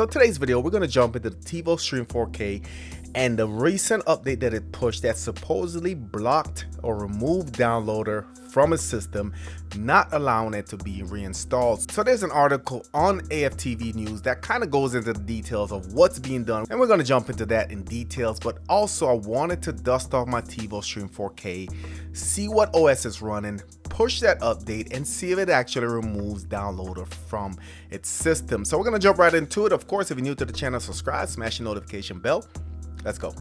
So today's video, we're going to jump into the TiVo Stream 4K and the recent update that it pushed that supposedly blocked or removed downloader from a system, not allowing it to be reinstalled. So there's an article on AFTV News that kind of goes into the details of what's being done, and we're going to jump into that in details. But also I wanted to dust off my TiVo Stream 4K, see what OS is running, push that update, and see if it actually removes downloader from its system. So we're going to jump right into it. Of course, if you're new to the channel, subscribe, smash the notification bell. Let's go.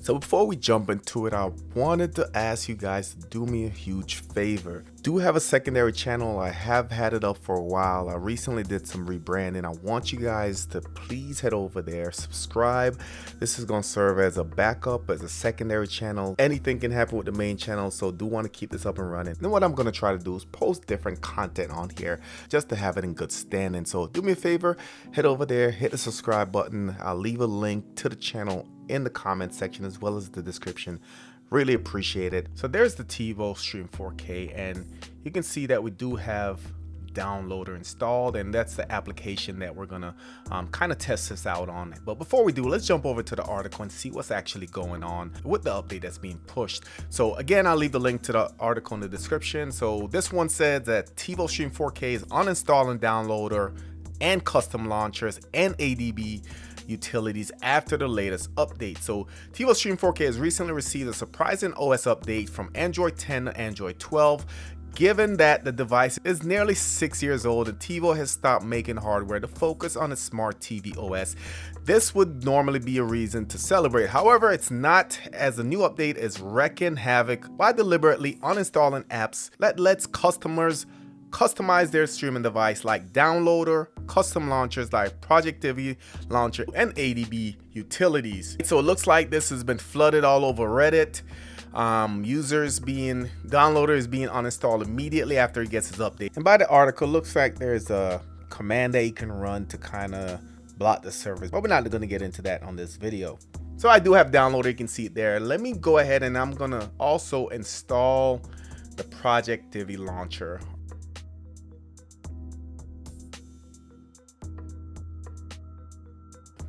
So before we jump into it, I wanted to ask you guys to do me a huge favor. Do have a secondary channel. I have had it up for a while. I recently did some rebranding. I want you guys to please head over there, subscribe. This is going to serve as a backup, as a secondary channel. Anything can happen with the main channel, so do want to keep this up and running. Then what I'm going to try to do is post different content on here just to have it in good standing. So do me a favor, head over there, hit the subscribe button. I'll leave a link to the channel in the comment section as well as the description. Really appreciate it. So there's the TiVo Stream 4K, and you can see that we do have downloader installed, and that's the application that we're gonna kind of test this out on. But before we do, let's jump over to the article and see what's actually going on with the update that's being pushed. So again, I'll leave the link to the article in the description. So this one said that TiVo Stream 4K is uninstalling downloader and custom launchers and ADB utilities after the latest update. So TiVo Stream 4K has recently received a surprising OS update from Android 10 to Android 12. Given that the device is nearly 6 years old and TiVo has stopped making hardware to focus on its smart TV OS, this would normally be a reason to celebrate. However, it's not, as the new update is wreaking havoc by deliberately uninstalling apps that lets customers customize their streaming device, like downloader, custom launchers like Project Divi launcher, and ADB utilities. So it looks like this has been flooded all over Reddit. Downloader is being uninstalled immediately after it gets its update. And by the article, looks like there's a command that you can run to kind of block the service, but we're not going to get into that on this video. So I do have downloader, you can see it there. Let me go ahead and I'm going to also install the Project Divi launcher.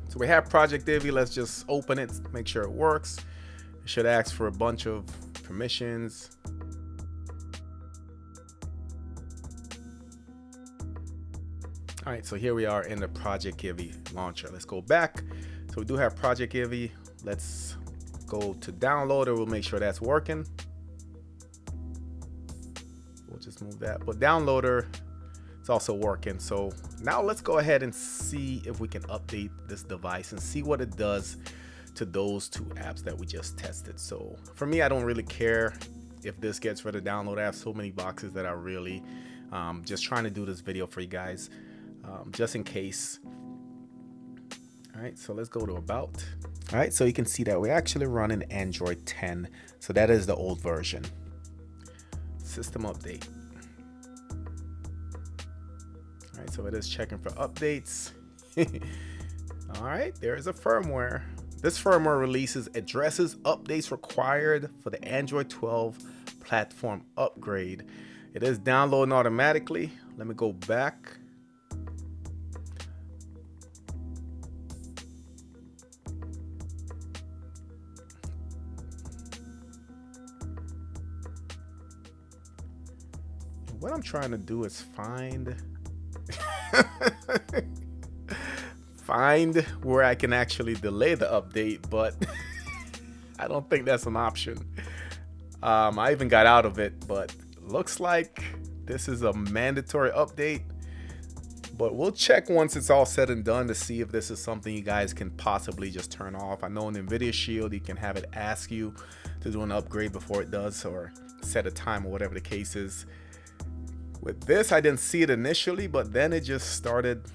So we have Project Divi. Let's just open it, make sure it works. It should ask for a bunch of permissions. All right, so here we are in the Project Divi launcher. Let's go back. So we do have Project Divi. Let's go to downloader. We'll make sure that's working. We'll just move that. But downloader, it's also working. So now let's go ahead and see if we can update this device and see what it does to those two apps that we just tested. So for me, I don't really care if this gets rid of download. I have so many boxes that I really just trying to do this video for you guys, just in case. All right, so let's go to about. All right, so you can see that we're actually running Android 10. So that is the old version. System update. All right, so it is checking for updates. All right, there is a firmware. This firmware releases addresses updates required for the Android 12 platform upgrade. It is downloading automatically. Let me go back. What I'm trying to do is find where I can actually delay the update, but I don't think that's an option. I even got out of it, but looks like this is a mandatory update. But we'll check once it's all said and done to see if this is something you guys can possibly just turn off. I know in NVIDIA Shield, you can have it ask you to do an upgrade before it does, or set a time or whatever the case is. With this, I didn't see it initially, but then it just started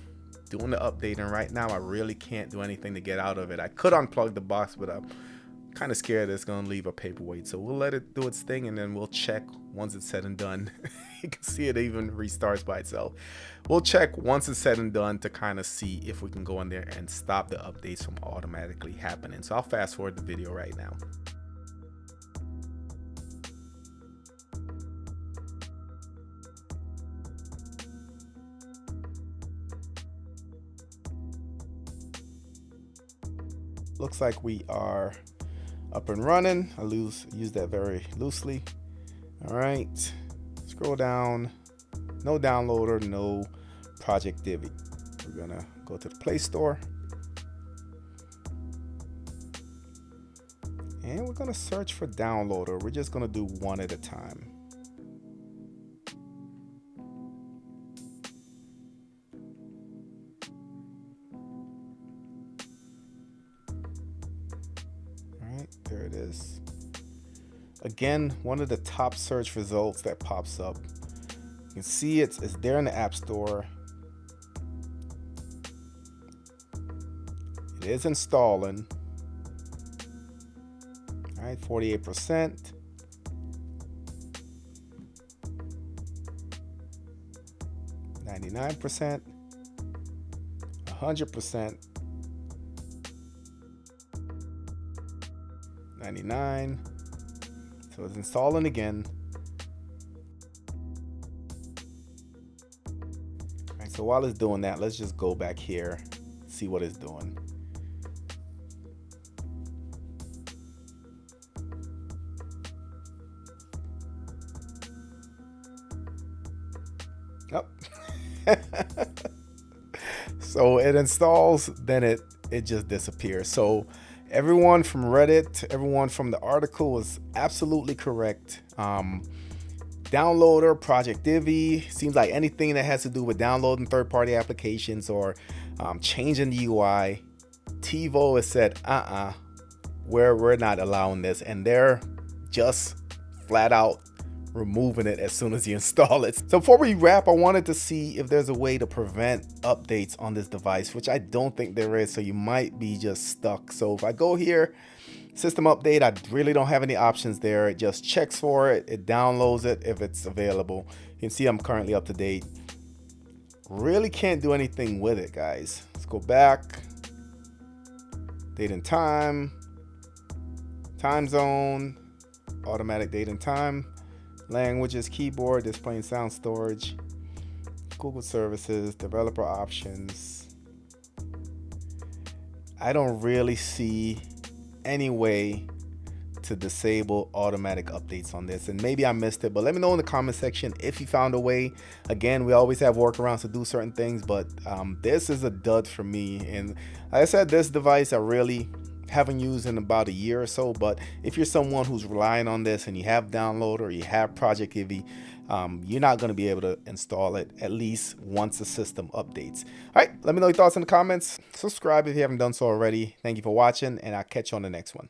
doing the update, and right now I really can't do anything to get out of it. I could unplug the box, but I'm kind of scared it's going to leave a paperweight. So we'll let it do its thing, and then we'll check once it's said and done. You can see it even restarts by itself. We'll check once it's said and done to kind of see if we can go in there and stop the updates from automatically happening. So I'll fast forward the video right now. looks like we are up and running. I use that very loosely. All right, scroll down. No downloader, no project Divi. We're gonna go to the Play Store. And we're gonna search for downloader. We're just gonna do one at a time. All right, there it is. Again, one of the top search results that pops up. You can see it's there in the App Store. It is installing. All right, 48%. 99%. 100%. 99. So it's installing again. All right, so while it's doing that, let's just go back here, see what it's doing. Oh. So it installs, then it just disappears. So everyone from Reddit, everyone from the article was absolutely correct. Downloader, Project Divi, seems like anything that has to do with downloading third-party applications or changing the UI, TiVo has said, we're not allowing this, and they're just flat out removing it as soon as you install it. So before we wrap, I wanted to see if there's a way to prevent updates on this device, which I don't think there is, so you might be just stuck. So if I go here, system update, I really don't have any options there. It just checks for it, it downloads it if it's available. You can see I'm currently up to date. Really can't do anything with it, guys. Let's go back. Date and time, time zone, automatic date and time, languages, keyboard, display and sound storage, Google services, developer options. I don't really see any way to disable automatic updates on this, and maybe I missed it, but let me know in the comment section if you found a way. Again, we always have workarounds to do certain things, but this is a dud for me. And like I said, this device I really haven't used in about a year or so, but if you're someone who's relying on this and you have Download or you have Project Divi, you're not going to be able to install it at least once the system updates. All right, let me know your thoughts in the comments. Subscribe if you haven't done so already. Thank you for watching, and I'll catch you on the next one.